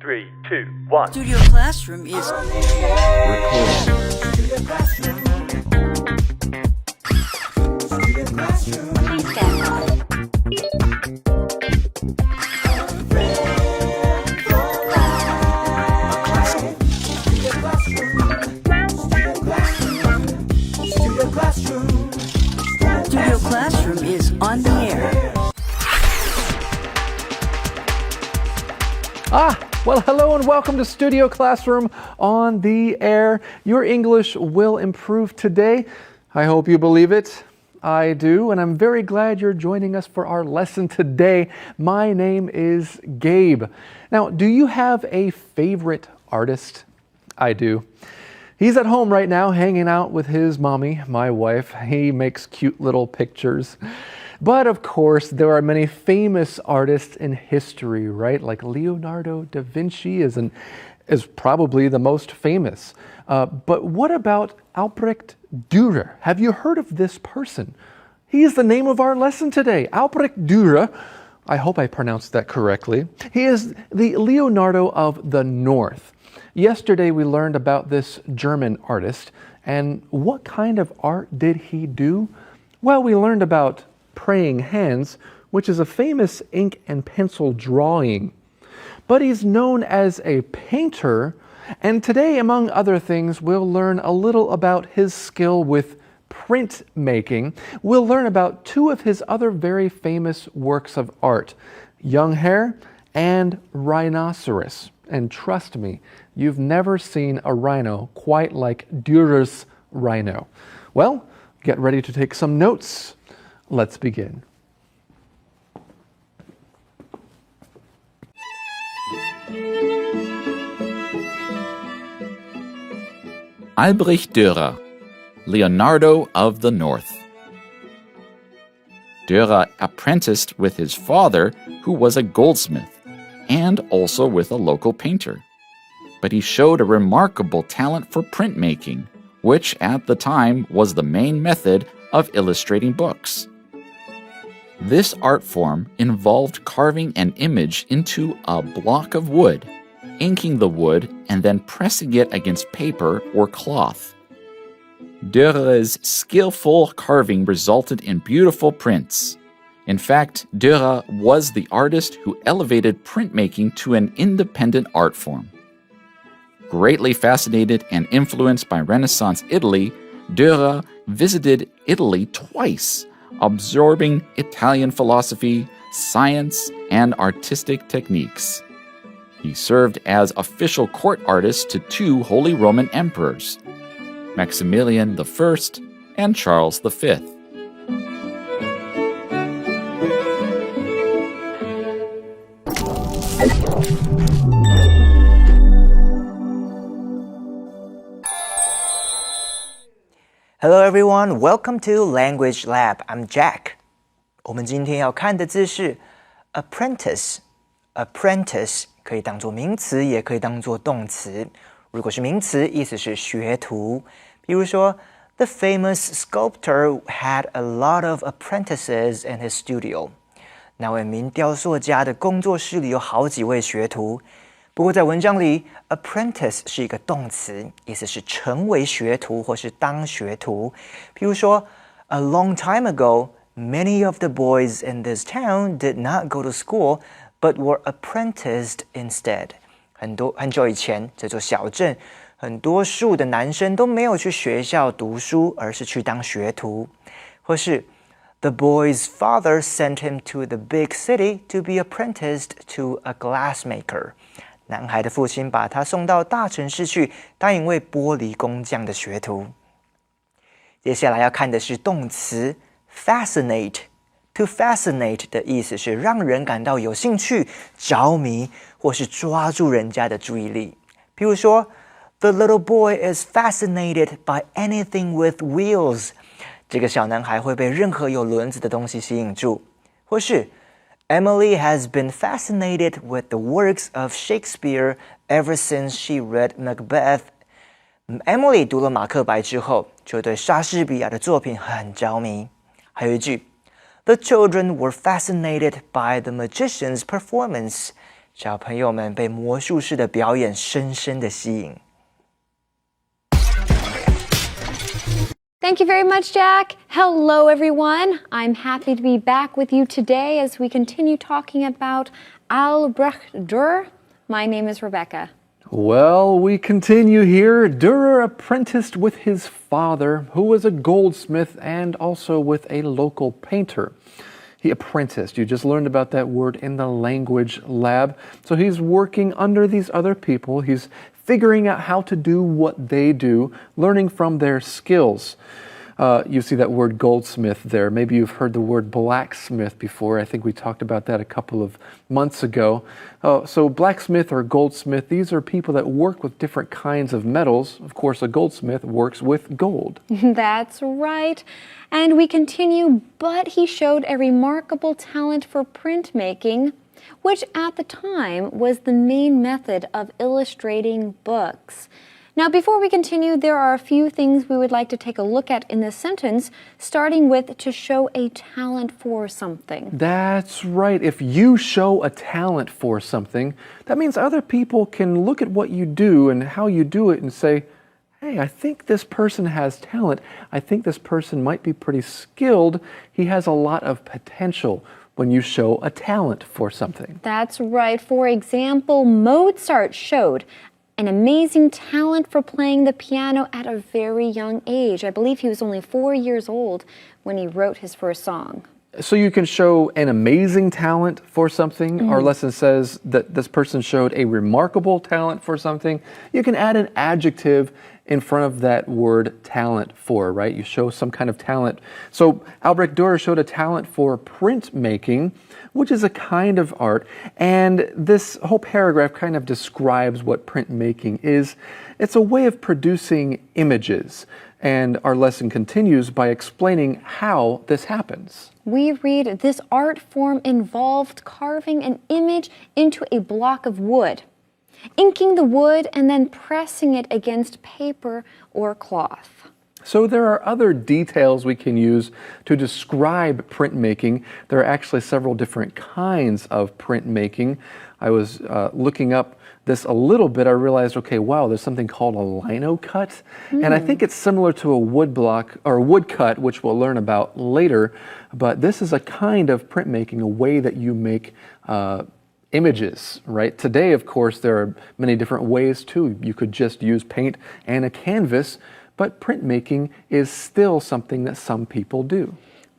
3, 2, 1. Studio Classroom is Please stand by. Studio Classroom is on the air. Well, hello and welcome to Studio Classroom on the air. Your English will improve today. I hope you believe it. I do, and I'm very glad you're joining us for our lesson today. My name is Gabe. Now, do you have a favorite artist? I do. He's at home right now hanging out with his mommy, my wife. He makes cute little pictures. But of course, there are many famous artists in history, right? Like Leonardo da Vinci is probably the most famous. But what about Albrecht Dürer? Have you heard of this person? He is the name of our lesson today, Albrecht Dürer. I hope I pronounced that correctly. He is the Leonardo of the North. Yesterday we learned about this German artist, and what kind of art did he do? Well, we learned about praying hands, which is a famous ink and pencil drawing. But he's known as a painter, and today, among other things, we'll learn a little about his skill with printmaking. We'll learn about two of his other very famous works of art, Young Hare and Rhinoceros. And trust me, you've never seen a rhino quite like Dürer's rhino. Well, get ready to take some notes. Let's begin. Albrecht Dürer, Leonardo of the North. Dürer apprenticed with his father, who was a goldsmith, and also with a local painter. But he showed a remarkable talent for printmaking, which at the time was the main method of illustrating books. This art form involved carving an image into a block of wood, inking the wood, and then pressing it against paper or cloth. Dürer's skillful carving resulted in beautiful prints. In fact, Dürer was the artist who elevated printmaking to an independent art form. Greatly fascinated and influenced by Renaissance Italy, Dürer visited Italy twice, absorbing Italian philosophy, science, and artistic techniques. He served as official court artist to two Holy Roman emperors, Maximilian I and Charles V. Hello everyone, welcome to Language Lab. I'm Jack. 我们今天要看的字是 apprentice。apprentice 可以当作名词，也可以当作动词。如果是名词，意思是学徒。比如说 The famous sculptor had a lot of apprentices in his studio. 那位名雕塑家的工作室里有好几位学徒。不过在文章里 apprentice 是一个动词，意思是成为学徒或是当学徒。譬如说 A long time ago, many of the boys in this town did not go to school, but were apprenticed instead. 很久以前，这座小镇很多数的男生都没有去学校读书，而是去当学徒。或是 The boy's father sent him to the big city to be apprenticed to a glassmaker. 男孩的父亲把他送到大城市去当一位玻璃工匠的学徒。接下来要看的是动词 fascinate。To fascinate 的意思是让人感到有兴趣、着迷，或是抓住人家的注意力。譬如说 The little boy is fascinated by anything with wheels. 这个小男孩会被任何有轮子的东西吸引住。或是Emily has been fascinated with the works of Shakespeare ever since she read Macbeth. Emily 读了马克白之后，就对莎士比亚的作品很着迷。还有一句 The children were fascinated by the magician's performance. 小朋友们被魔术师的表演深深的吸引。Thank you very much, Jack. Hello, everyone. I'm happy to be back with you today as we continue talking about Albrecht Dürer. My name is Rebecca. Well, we continue here. Dürer apprenticed with his father, who was a goldsmith and also with a local painter. He apprenticed. You just learned about that word in the language lab. So he's working under these other people. He's figuring out how to do what they do, learning from their skills. You see that word goldsmith there. Maybe you've heard the word blacksmith before. I think we talked about that a couple of months ago. So blacksmith or goldsmith, these are people that work with different kinds of metals. Of course, a goldsmith works with gold. That's right. And we continue, but he showed a remarkable talent for printmaking, which at the time was the main method of illustrating books. Now, before we continue, there are a few things we would like to take a look at in this sentence, starting with to show a talent for something. That's right. If you show a talent for something, that means other people can look at what you do and how you do it and say, hey, I think this person has talent. I think this person might be pretty skilled. He has a lot of potential when you show a talent for something. That's right. For example, Mozart showed an amazing talent for playing the piano at a very young age. I believe he was only 4 years old when he wrote his first song. So you can show an amazing talent for something. Our lesson says that this person showed a remarkable talent for something. You can add an adjective in front of that word talent for, right? You show some kind of talent. So Albrecht Dürer showed a talent for printmaking, which is a kind of art. And this whole paragraph kind of describes what printmaking is. It's a way of producing images. And our lesson continues by explaining how this happens. We read, this art form involved carving an image into a block of wood, inking the wood, and then pressing it against paper or cloth. So there are other details we can use to describe printmaking. There are actually several different kinds of printmaking. I was looking up this a little bit. I realized, okay, wow, there's something called a lino cut. And I think it's similar to a wood block or wood cut, which we'll learn about later. But this is a kind of printmaking, a way that you make images, right? Today, of course, there are many different ways too. You could just use paint and a canvas, but printmaking is still something that some people do.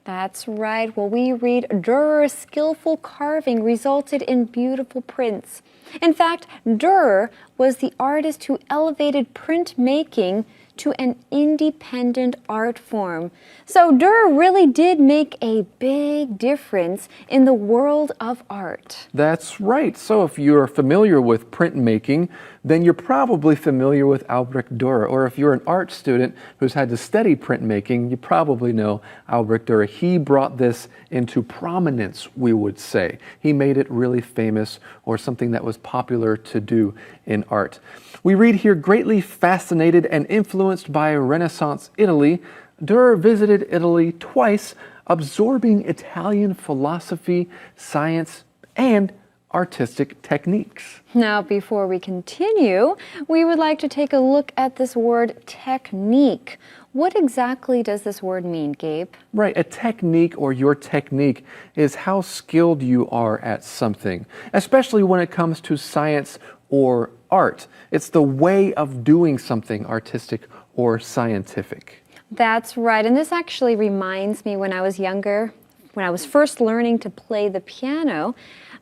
That's right. Well, we read Dürer's skillful carving resulted in beautiful prints. In fact, Dürer was the artist who elevated printmaking to an independent art form. So Dürer really did make a big difference in the world of art. That's right. So if you're familiar with printmaking, then you're probably familiar with Albrecht Dürer. Or if you're an art student who's had to study printmaking, you probably know Albrecht Dürer. He brought this into prominence, we would say. He made it really famous or something that was popular to do in art. We read here, greatly fascinated and influenced by Renaissance Italy, Dürer visited Italy twice, absorbing Italian philosophy, science, and artistic techniques. Now, before we continue, we would like to take a look at this word technique. What exactly does this word mean, Gabe? Right, a technique or your technique is how skilled you are at something, especially when it comes to science or art. It's the way of doing something artistic or scientific. That's right, and this actually reminds me when I was younger, when I was first learning to play the piano,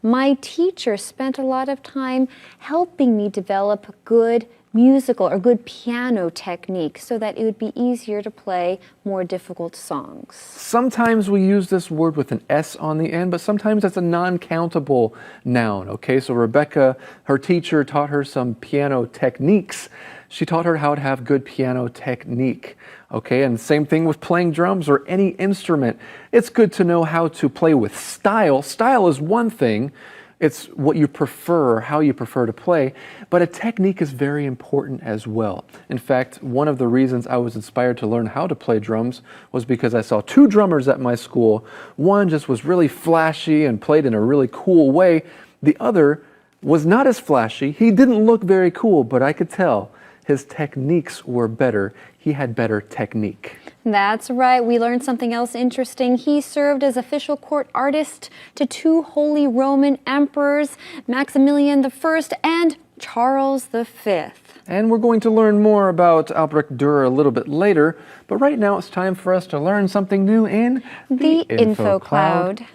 my teacher spent a lot of time helping me develop good musical or good piano technique so that it would be easier to play more difficult songs. Sometimes we use this word with an S on the end, but sometimes it's a non-countable noun, okay? So Rebecca, her teacher taught her some piano techniques. She taught her how to have good piano technique, okay? And same thing with playing drums or any instrument. It's good to know how to play with style. Style is one thing. It's what you prefer, how you prefer to play, but a technique is very important as well. In fact, one of the reasons I was inspired to learn how to play drums was because I saw two drummers at my school. One just was really flashy and played in a really cool way. The other was not as flashy. He didn't look very cool, but I could tell his techniques were better. He had better technique. That's right. We learned something else interesting. He served as official court artist to two Holy Roman emperors, Maximilian I and Charles V. And we're going to learn more about Albrecht Dürer a little bit later, but right now it's time for us to learn something new in the Info Cloud.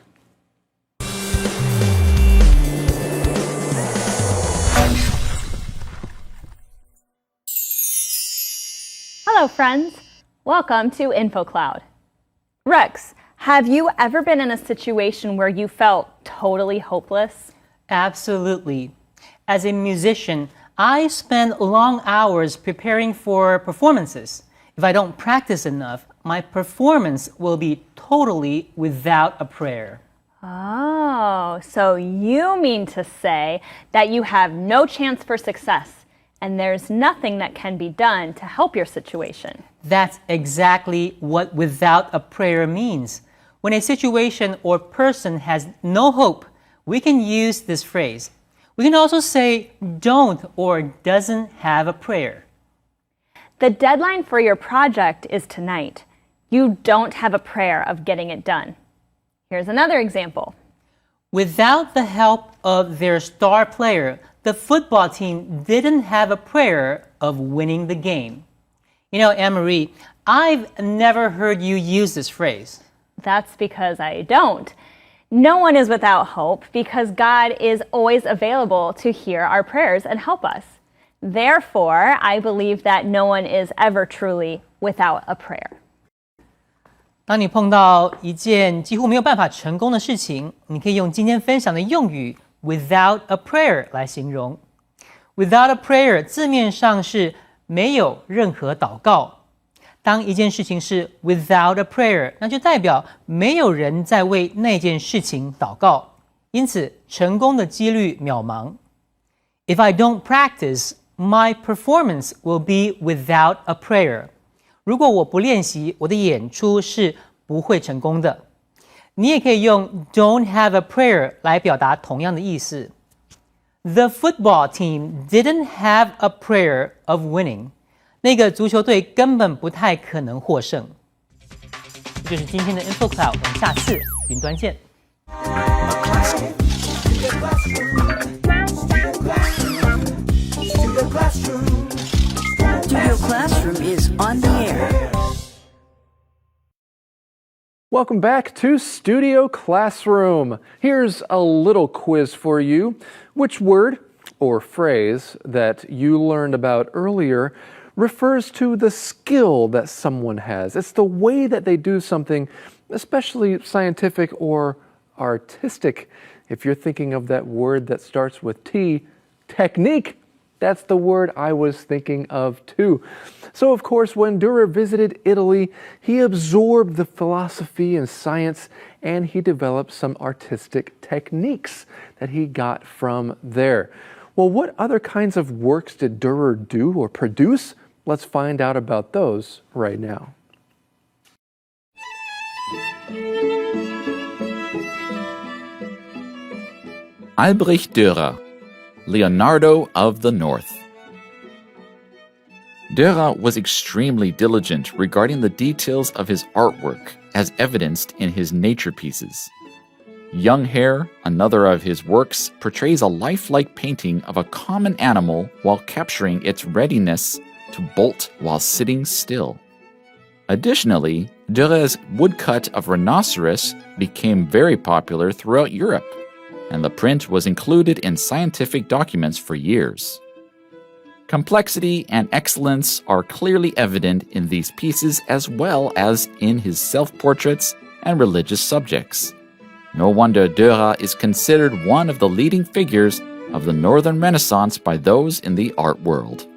Hello, friends. Welcome to InfoCloud. Rex, have you ever been in a situation where you felt totally hopeless? Absolutely. As a musician, I spend long hours preparing for performances. If I don't practice enough, my performance will be totally without a prayer. Oh, so you mean to say that you have no chance for success and there's nothing that can be done to help your situation? That's exactly what without a prayer means. When a situation or person has no hope, we can use this phrase. We can also say don't or doesn't have a prayer. The deadline for your project is tonight. You don't have a prayer of getting it done. Here's another example. Without the help of their star player, the football team didn't have a prayer of winning the game. You know, Anne-Marie, I've never heard you use this phrase. That's because I don't. No one is without hope because God is always available to hear our prayers and help us. Therefore, I believe that no one is ever truly without a prayer. 当你碰到一件几乎没有办法成功的事情，你可以用今天分享的用语 without a prayer 来形容。Without a prayer 字面上是没有任何祷告。当一件事情是 without a prayer， 那就代表没有人在为那件事情祷告，因此成功的几率渺茫。If I don't practice, my performance will be without a prayer. 如果我不练习，我的演出是不会成功的。你也可以用 don't have a prayer 来表达同样的意思。The football team didn't have a prayer of winning. 那个足球队根本不太可能获胜。这就是今天的 Info Cloud， 我们下次云端见。Studio Classroom is on the air. Welcome back to Studio Classroom. Here's a little quiz for you. Which word or phrase that you learned about earlier refers to the skill that someone has? It's the way that they do something, especially scientific or artistic. If you're thinking of that word that starts with T, technique, that's the word I was thinking of too. So, of course, when Dürer visited Italy, he absorbed the philosophy and science, and he developed some artistic techniques that he got from there. Well, what other kinds of works did Dürer do or produce? Let's find out about those right now. Albrecht Dürer, Leonardo of the North. Dürer was extremely diligent regarding the details of his artwork, as evidenced in his nature pieces. Young Hare, another of his works, portrays a lifelike painting of a common animal while capturing its readiness to bolt while sitting still. Additionally, Dürer's woodcut of rhinoceros became very popular throughout Europe, and the print was included in scientific documents for years. Complexity and excellence are clearly evident in these pieces as well as in his self-portraits and religious subjects. No wonder Dürer is considered one of the leading figures of the Northern Renaissance by those in the art world. "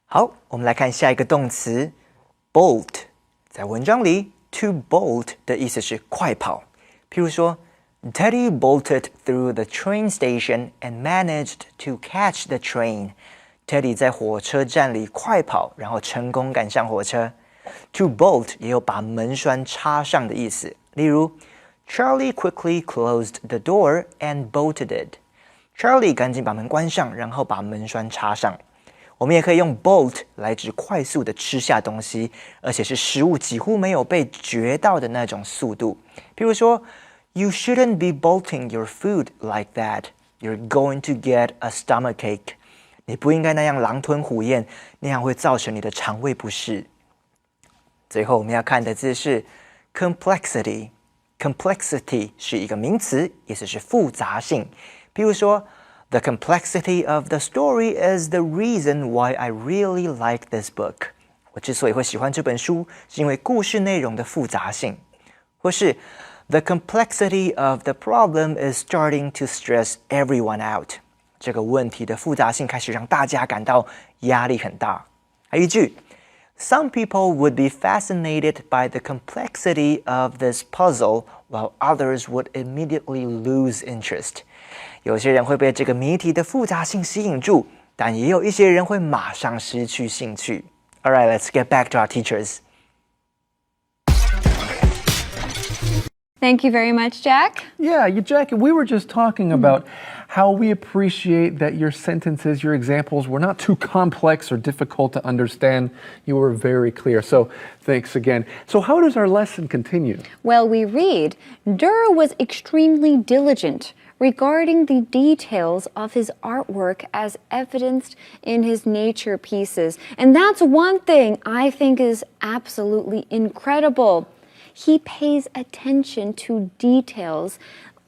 好，我们来看下一个动词 bolt。在文章里 ，to bolt 的意思是快跑。譬如说 ，Teddy bolted through the train station and managed to catch the train. Teddy 在火车站里快跑，然后成功赶上火车。To bolt 也有把门栓插上的意思，例如 Charlie quickly closed the door and bolted it. Charlie 赶紧把门关上，然后把门栓插上。我们也可以用 bolt 来指快速的吃下东西，而且是食物几乎没有被嚼到的那种速度。比如说 You shouldn't be bolting your food like that. You're going to get a stomachache. 你不应该那样狼吞虎咽，那样会造成你的肠胃不适。最后我们要看的字是 complexity。Complexity 是一个名词，意思是复杂性。比如说 The complexity of the story is the reason why I really like this book. 我之所以会喜欢这本书，是因为故事内容的复杂性。或是 The complexity of the problem is starting to stress everyone out. 这个问题的复杂性开始让大家感到压力很大。还有一句 Some people would be fascinated by the complexity of this puzzle, while others would immediately lose interest. 有些人会被这个谜题的复杂性吸引住，但也有一些人会马上失去兴趣。All right, let's get back to our teachers. Thank you very much, Jack. Yeah, Jack, we were just talking about how we appreciate that your sentences, your examples were not too complex or difficult to understand. You were very clear. So thanks again. So how does our lesson continue? Well, we read, Durr was extremely diligent regarding the details of his artwork as evidenced in his nature pieces. And that's one thing I think is absolutely incredible. He pays attention to details.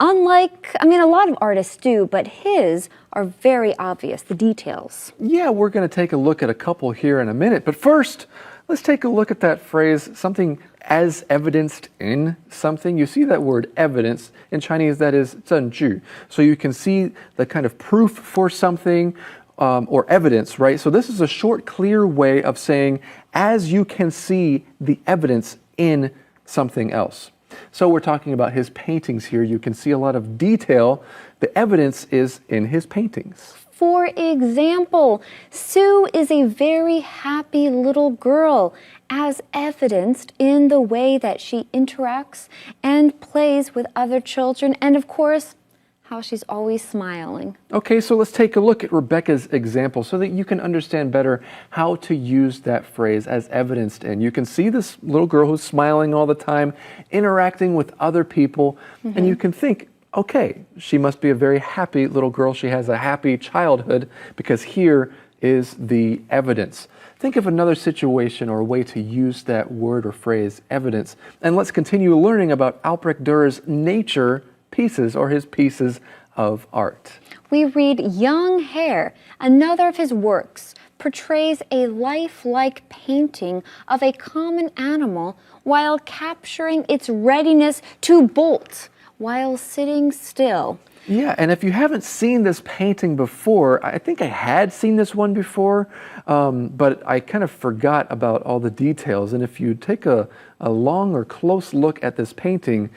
Unlike, a lot of artists do, but his are very obvious, the details. Yeah, we're going to take a look at a couple here in a minute. But first, let's take a look at that phrase, something as evidenced in something. You see that word evidence. In Chinese, that is 证据. So you can see the kind of proof for something or evidence, right? So this is a short, clear way of saying, as you can see the evidence in something else. So we're talking about his paintings here. You can see a lot of detail. The evidence is in his paintings. For example, Sue is a very happy little girl, as evidenced in the way that she interacts and plays with other children, and of course, how she's always smiling. Okay, so let's take a look at Rebecca's example so that you can understand better how to use that phrase as evidenced in. You can see this little girl who's smiling all the time, interacting with other people, and you can think, okay, she must be a very happy little girl. She has a happy childhood because here is the evidence. Think of another situation or a way to use that word or phrase, evidence. And let's continue learning about Albrecht Dürer's nature pieces or his pieces of art. We read Young Hare, another of his works, portrays a lifelike painting of a common animal while capturing its readiness to bolt while sitting still. Yeah, and if you haven't seen this painting before, I think I had seen this one before, but I kind of forgot about all the details. And if you take a long or close look at this painting,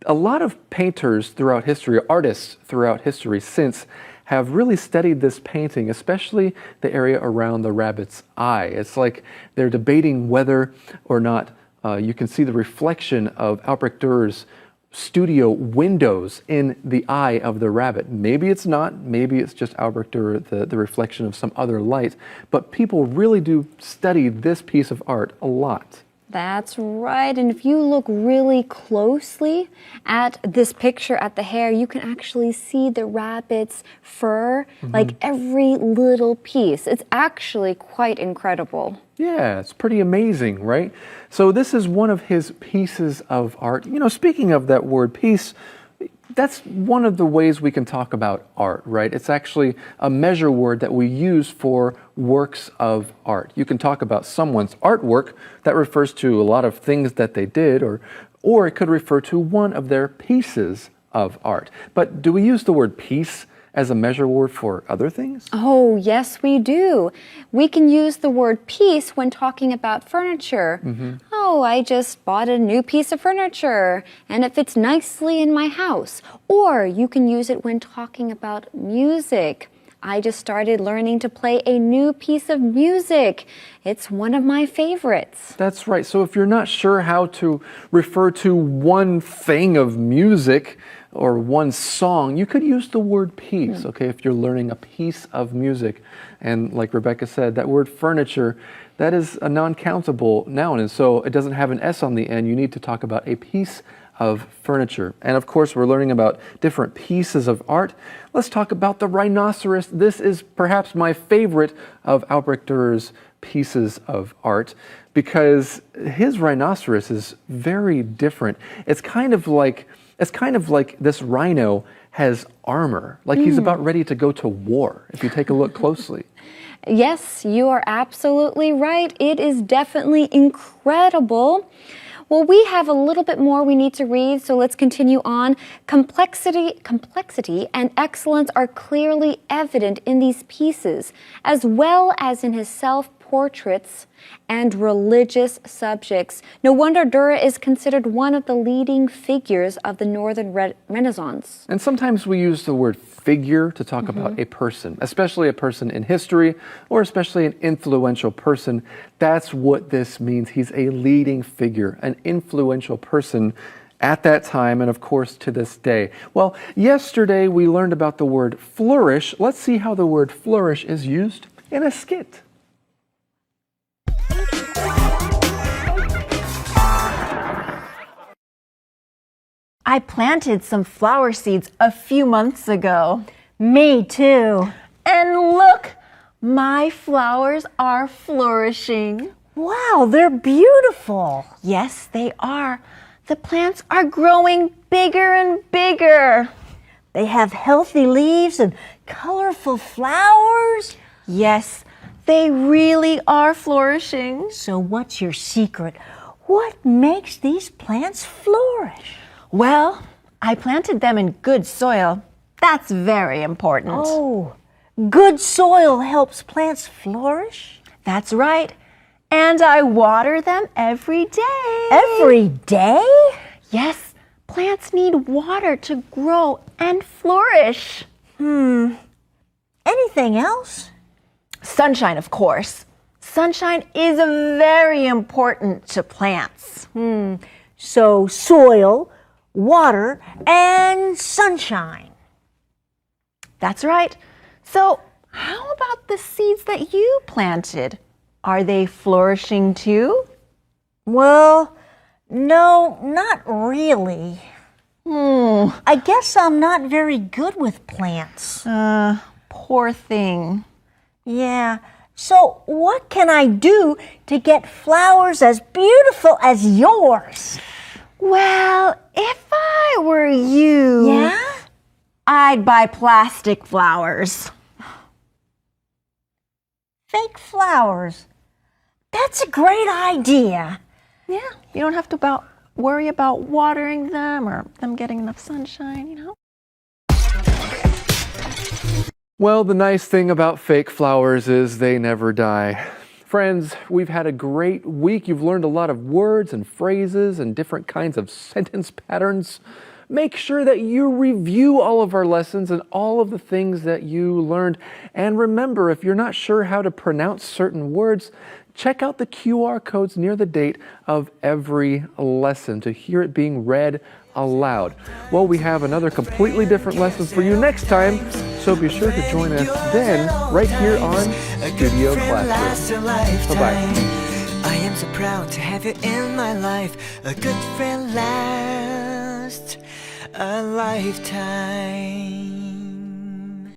a lot of painters throughout history, artists throughout history since, have really studied this painting, especially the area around the rabbit's eye. It's like they're debating whether or not you can see the reflection of Albrecht Dürer's studio windows in the eye of the rabbit. Maybe it's not, maybe it's just Albrecht Dürer, the reflection of some other light, but people really do study this piece of art a lot. That's right. And if you look really closely at this picture at the hare, you can actually see the rabbit's fur, like every little piece. It's actually quite incredible. Yeah, it's pretty amazing, right? So this is one of his pieces of art. You know, speaking of that word piece, that's one of the ways we can talk about art, right? It's actually a measure word that we use for works of art. You can talk about someone's artwork that refers to a lot of things that they did, or it could refer to one of their pieces of art. But do we use the word piece as a measure word for other things? Oh, yes, we do. We can use the word piece when talking about furniture. Oh, I just bought a new piece of furniture and it fits nicely in my house. Or you can use it when talking about music. I just started learning to play a new piece of music. It's one of my favorites. That's right. So if you're not sure how to refer to one thing of music or one song, you could use the word piece, okay, if you're learning a piece of music. And like Rebecca said, that word furniture, that is a non-countable noun, and so it doesn't have an S on the end. You need to talk about a piece of furniture. And of course, we're learning about different pieces of art. Let's talk about the rhinoceros. This is perhaps my favorite of Albrecht Dürer's pieces of art because his rhinoceros is very different. It's kind of like this rhino has armor, like he's about ready to go to war, if you take a look closely. Yes, you are absolutely right. It is definitely incredible. Well, we have a little bit more we need to read, so let's continue on. Complexity and excellence are clearly evident in these pieces, as well as in his self-portraits and religious subjects. No wonder Dürer is considered one of the leading figures of the Northern Renaissance. And sometimes we use the word figure to talk about a person, especially a person in history or especially an influential person. That's what this means. He's a leading figure, an influential person at that time and of course to this day. Well, yesterday we learned about the word flourish. Let's see how the word flourish is used in a skit. I planted some flower seeds a few months ago. Me too. And look, my flowers are flourishing. Wow, they're beautiful. Yes, they are. The plants are growing bigger and bigger. They have healthy leaves and colorful flowers. Yes, they really are flourishing. So what's your secret? What makes these plants flourish? Well, I planted them in good soil. That's very important. Oh, good soil helps plants flourish? That's right. And I water them every day. Every day? Yes, plants need water to grow and flourish. Anything else? Sunshine, of course. Sunshine is very important to plants. So soil, water, and sunshine. That's right. So how about the seeds that you planted? Are they flourishing too? Well, no, not really. I guess I'm not very good with plants. Poor thing. Yeah. So what can I do to get flowers as beautiful as yours? Well, if I were you, Yeah? I'd buy plastic flowers. Fake flowers. That's a great idea. Yeah, you don't have to worry about watering them or them getting enough sunshine, you know? Well, the nice thing about fake flowers is they never die. Friends, we've had a great week. You've learned a lot of words and phrases and different kinds of sentence patterns. Make sure that you review all of our lessons and all of the things that you learned. And remember, if you're not sure how to pronounce certain words, check out the QR codes near the date of every lesson to hear it being read aloud. Well, we have another completely different lesson for you next time, so be sure to join us then right here on Studio Classroom. Bye-bye. I am so proud to have you in my life. A good friend lasts a lifetime.